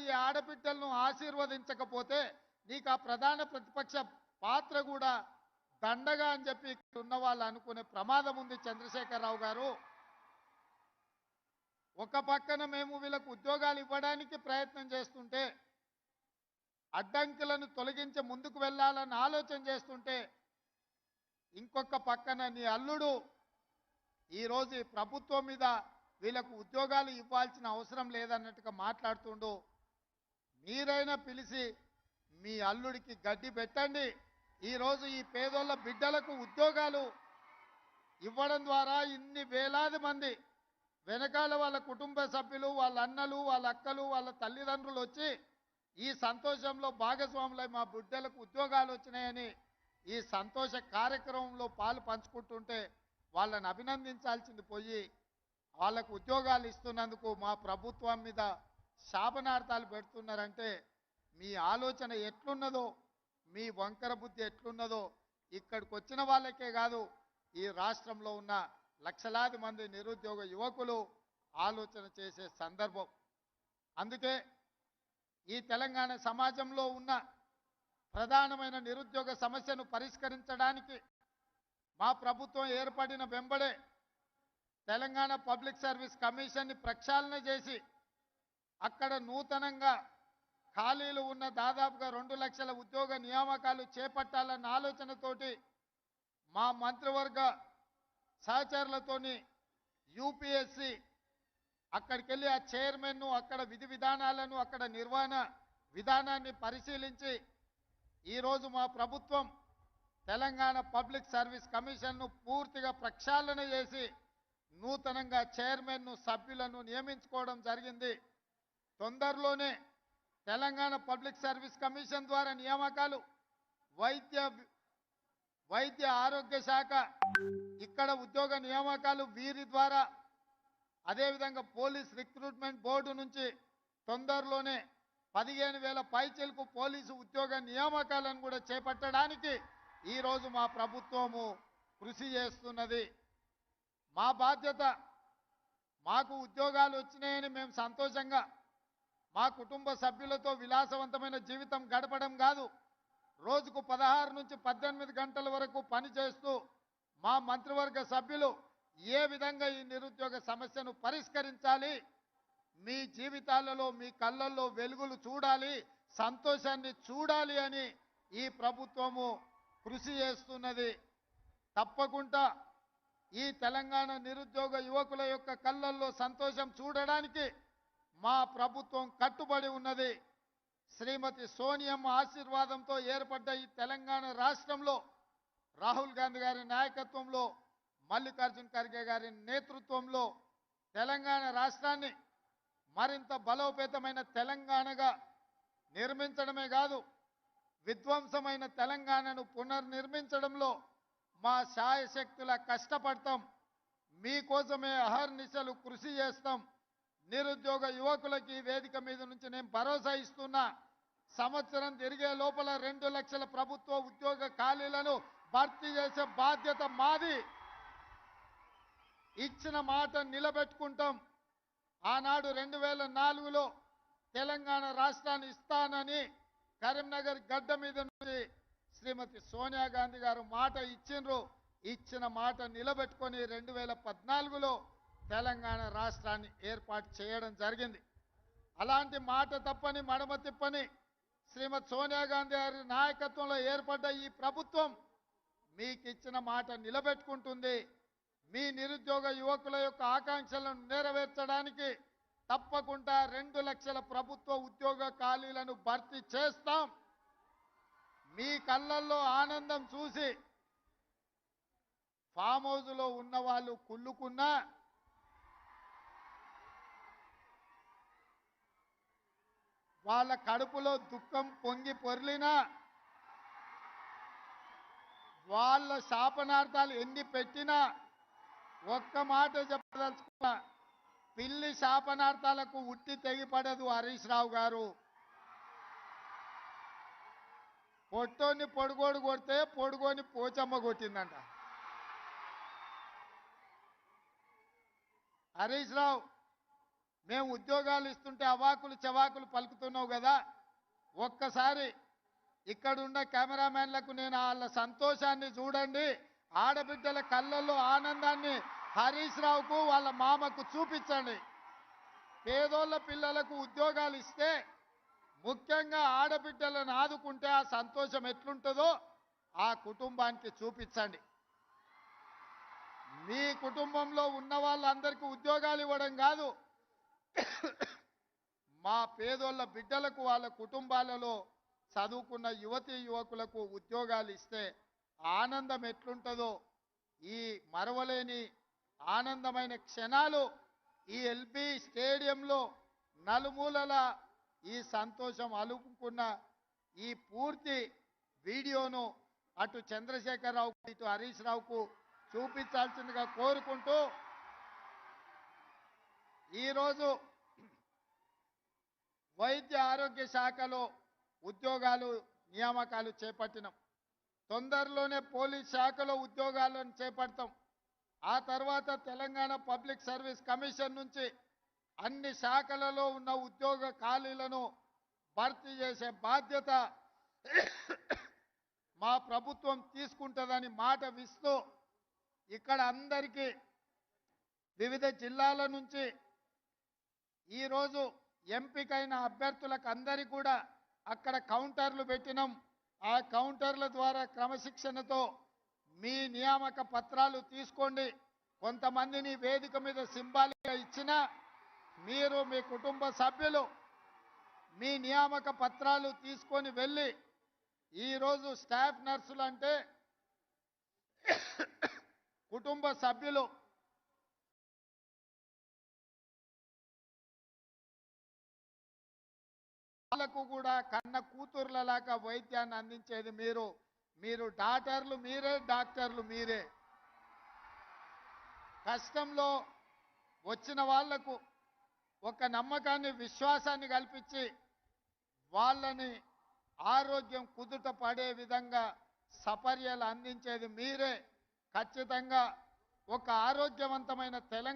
ఈ ఆడబిడ్డలను ఆశీర్వదించకపోతే నీకు ఆ ప్రధాన ప్రతిపక్ష పాత్ర కూడా దండగా అని చెప్పి ఇక్కడ ఉన్న వాళ్ళు అనుకునే ప్రమాదం ఉంది. చంద్రశేఖరరావు గారు, ఒక పక్కన మేము వీళ్ళకు ఉద్యోగాలు ఇవ్వడానికి ప్రయత్నం చేస్తుంటే, అడ్డంకులను తొలగించి ముందుకు వెళ్ళాలని ఆలోచన చేస్తుంటే, ఇంకొక పక్కన నీ అల్లుడు ఈరోజు ఈ ప్రభుత్వం మీద వీళ్ళకు ఉద్యోగాలు ఇవ్వాల్సిన అవసరం లేదన్నట్టుగా మాట్లాడుతుండు. మీరైనా పిలిచి మీ అల్లుడికి గడ్డి పెట్టండి. ఈరోజు ఈ పేదోళ్ళ బిడ్డలకు ఉద్యోగాలు ఇవ్వడం ద్వారా ఇన్ని వేలాది మంది వెనకాల వాళ్ళ కుటుంబ సభ్యులు, వాళ్ళ అన్నలు, వాళ్ళ అక్కలు, వాళ్ళ తల్లిదండ్రులు వచ్చి ఈ సంతోషంలో భాగస్వాములై మా బిడ్డలకు ఉద్యోగాలు వచ్చినాయని ఈ సంతోష కార్యక్రమంలో పాలు పంచుకుంటుంటే వాళ్ళని అభినందించాల్సింది పోయి వాళ్ళకు ఉద్యోగాలు ఇస్తున్నందుకు మా ప్రభుత్వం మీద శాపనార్థాలు పెడుతున్నారంటే మీ ఆలోచన ఎట్లున్నదో, మీ వంకర బుద్ధి ఎట్లున్నదో ఇక్కడికి వచ్చిన వాళ్ళకే కాదు, ఈ రాష్ట్రంలో ఉన్న లక్షలాది మంది నిరుద్యోగ యువకులు ఆలోచన చేసే సందర్భం. అందుకే ఈ తెలంగాణ సమాజంలో ఉన్న ప్రధానమైన నిరుద్యోగ సమస్యను పరిష్కరించడానికి మా ప్రభుత్వం ఏర్పడిన వెంబడే తెలంగాణ పబ్లిక్ సర్వీస్ కమిషన్ని ప్రక్షాళన చేసి అక్కడ నూతనంగా ఖాళీలు ఉన్న దాదాపుగా 2 లక్షల ఉద్యోగ నియామకాలు చేపట్టాలన్న ఆలోచనతోటి మా మంత్రివర్గ సహచరులతోని యూపీఎస్సీ అక్కడికి వెళ్ళి ఆ చైర్మన్ను, అక్కడ విధి విధానాలను, అక్కడ నిర్వహణ విధానాన్ని పరిశీలించి ఈరోజు మా ప్రభుత్వం తెలంగాణ పబ్లిక్ సర్వీస్ కమిషన్ను పూర్తిగా ప్రక్షాళన చేసి నూతనంగా చైర్మన్ను, సభ్యులను నియమించుకోవడం జరిగింది. తొందరలోనే తెలంగాణ పబ్లిక్ సర్వీస్ కమిషన్ ద్వారా నియామకాలు, వైద్య ఆరోగ్య శాఖ ఇక్కడ ఉద్యోగ నియామకాలు వీరి ద్వారా, అదేవిధంగా పోలీస్ రిక్రూట్మెంట్ బోర్డు నుంచి తొందరలోనే 15,000 పైచిలకు పోలీసు ఉద్యోగ నియామకాలను కూడా చేపట్టడానికి ఈరోజు మా ప్రభుత్వము కృషి చేస్తున్నది. మా బాధ్యత, మాకు ఉద్యోగాలు వచ్చినాయని మేము సంతోషంగా మా కుటుంబ సభ్యులతో విలాసవంతమైన జీవితం గడపడం కాదు, రోజుకు 16 నుంచి 18 గంటల వరకు పనిచేస్తూ మా మంత్రివర్గ సభ్యులు ఏ విధంగా ఈ నిరుద్యోగ సమస్యను పరిష్కరించాలి, మీ జీవితాలలో మీ కళ్ళల్లో వెలుగులు చూడాలి, సంతోషాన్ని చూడాలి అని ఈ ప్రభుత్వము కృషి చేస్తున్నది. తప్పకుండా ఈ తెలంగాణ నిరుద్యోగ యువకుల యొక్క కళ్ళల్లో సంతోషం చూడడానికి మా ప్రభుత్వం కట్టుబడి ఉన్నది. శ్రీమతి సోనియమ్మ ఆశీర్వాదంతో ఏర్పడ్డ ఈ తెలంగాణ రాష్ట్రంలో రాహుల్ గాంధీ గారి నాయకత్వంలో, మల్లికార్జున్ ఖర్గే గారి నేతృత్వంలో తెలంగాణ రాష్ట్రాన్ని మరింత బలోపేతమైన తెలంగాణగా నిర్మించడమే కాదు, విధ్వంసమైన తెలంగాణను పునర్నిర్మించడంలో మా శాయశక్తుల కష్టపడతాం. మీకోసమే అహర్నిశలు కృషి చేస్తాం. నిరుద్యోగ యువకులకి వేదిక మీద నుంచి నేను భరోసా ఇస్తున్నా, సంవత్సరం తిరిగే లోపల 2 లక్షల ప్రభుత్వ ఉద్యోగ ఖాళీలను భర్తీ చేసే బాధ్యత మాది. ఇచ్చిన మాట నిలబెట్టుకుంటాం. ఆనాడు 2004లో తెలంగాణ రాష్ట్రాన్ని ఇస్తానని కరీంనగర్ గడ్డ మీద నుంచి శ్రీమతి సోనియా గాంధీ గారు మాట ఇచ్చిండ్రు. ఇచ్చిన మాట నిలబెట్టుకొని 2014లో తెలంగాణ రాష్ట్రాన్ని ఏర్పాటు చేయడం జరిగింది. అలాంటి మాట తప్పని, మడమ తిప్పని శ్రీమతి సోనియా గాంధీ గారి నాయకత్వంలో ఏర్పడ్డ ఈ ప్రభుత్వం మీకు ఇచ్చిన మాట నిలబెట్టుకుంటుంది. మీ నిరుద్యోగ యువకుల యొక్క ఆకాంక్షలను నెరవేర్చడానికి తప్పకుండా 2 లక్షల ప్రభుత్వ ఉద్యోగ ఖాళీలను భర్తీ చేస్తాం. మీ కళ్ళల్లో ఆనందం చూసి ఫామ్ హౌస్లో ఉన్న వాళ్ళు కుళ్ళుకున్నా, వాళ్ళ కడుపులో దుఃఖం పొంగి పొర్లినా, వాళ్ళ శాపనార్థాలు ఎన్ని పెట్టినా ఒక్క మాట చెప్పదలుచుకున్నా, పిల్లి శాపనార్థాలకు ఉట్టి తెగిపడదు హరీష్ రావు గారు. పొట్టోని పొడుగోడు కొడితే పొడుగోని పోచమ్మ కొట్టిందంట. హరీష్ రావు, మేము ఉద్యోగాలు ఇస్తుంటే అవాకులు చెవాకులు పలుకుతున్నావు కదా, ఒక్కసారి ఇక్కడున్న కెమెరామెన్లకు నేను వాళ్ళ సంతోషాన్ని చూడండి, ఆడబిడ్డల కళ్ళల్లో ఆనందాన్ని హరీష్ రావుకు వాళ్ళ మామకు చూపించండి. పేదోళ్ళ పిల్లలకు ఉద్యోగాలు ఇస్తే, ముఖ్యంగా ఆడబిడ్డలను ఆదుకుంటే ఆ సంతోషం ఎట్లుంటుందో ఆ కుటుంబానికి చూపించండి. మీ కుటుంబంలో ఉన్న వాళ్ళందరికీ ఉద్యోగాలు ఇవ్వడం కాదు, మా పేదోళ్ళ బిడ్డలకు వాళ్ళ కుటుంబాలలో చదువుకున్న యువతీ యువకులకు ఉద్యోగాలు ఇస్తే ఆనందం ఎట్లుంటుందో, ఈ మరవలేని ఆనందమైన క్షణాలు ఈ ఎల్బీ స్టేడియంలో నలుమూలల ఈ సంతోషం అలుపుకున్న ఈ పూర్తి వీడియోను అటు చంద్రశేఖరరావుకు ఇటు హరీష్ రావుకు చూపించాల్సిందిగా కోరుకుంటూ, ఈరోజు వైద్య ఆరోగ్య శాఖలో ఉద్యోగాలు నియామకాలు చేపట్టినాం. తొందరలోనే పోలీస్ శాఖలో ఉద్యోగాలను చేపడతాం. ఆ తర్వాత తెలంగాణ పబ్లిక్ సర్వీస్ కమిషన్ నుంచి అన్ని శాఖలలో ఉన్న ఉద్యోగ ఖాళీలను భర్తీ చేసే బాధ్యత మా ప్రభుత్వం తీసుకుంటుందని మాట ఇస్తూ, ఇక్కడ అందరికీ వివిధ జిల్లాల నుంచి ఈరోజు ఎంపికైన అభ్యర్థులకు అందరికీ కూడా అక్కడ కౌంటర్లు పెట్టినాం. ఆ కౌంటర్ల ద్వారా క్రమశిక్షణతో మీ నియామక పత్రాలు తీసుకోండి. కొంతమందిని వేదిక మీద సింబాలిక్గా ఇచ్చినా మీరు మీ కుటుంబ సభ్యులు మీ నియామక పత్రాలు తీసుకొని వెళ్ళి, ఈరోజు స్టాఫ్ నర్సులు అంటే కుటుంబ సభ్యులు, వాళ్ళకు కూడా కన్న కూతుర్లలాగా వైద్యాన్ని అందించేది మీరు. మీరు డాక్టర్లు మీరే, డాక్టర్లు మీరే. కష్టంలో వచ్చిన వాళ్లకు ఒక నమ్మకాన్ని, విశ్వాసాన్ని కల్పించి వాళ్ళని ఆరోగ్యం కుదుట పడే విధంగా సపర్యలు అందించేది మీరే. ఖచ్చితంగా ఒక ఆరోగ్యవంతమైన తెలంగాణ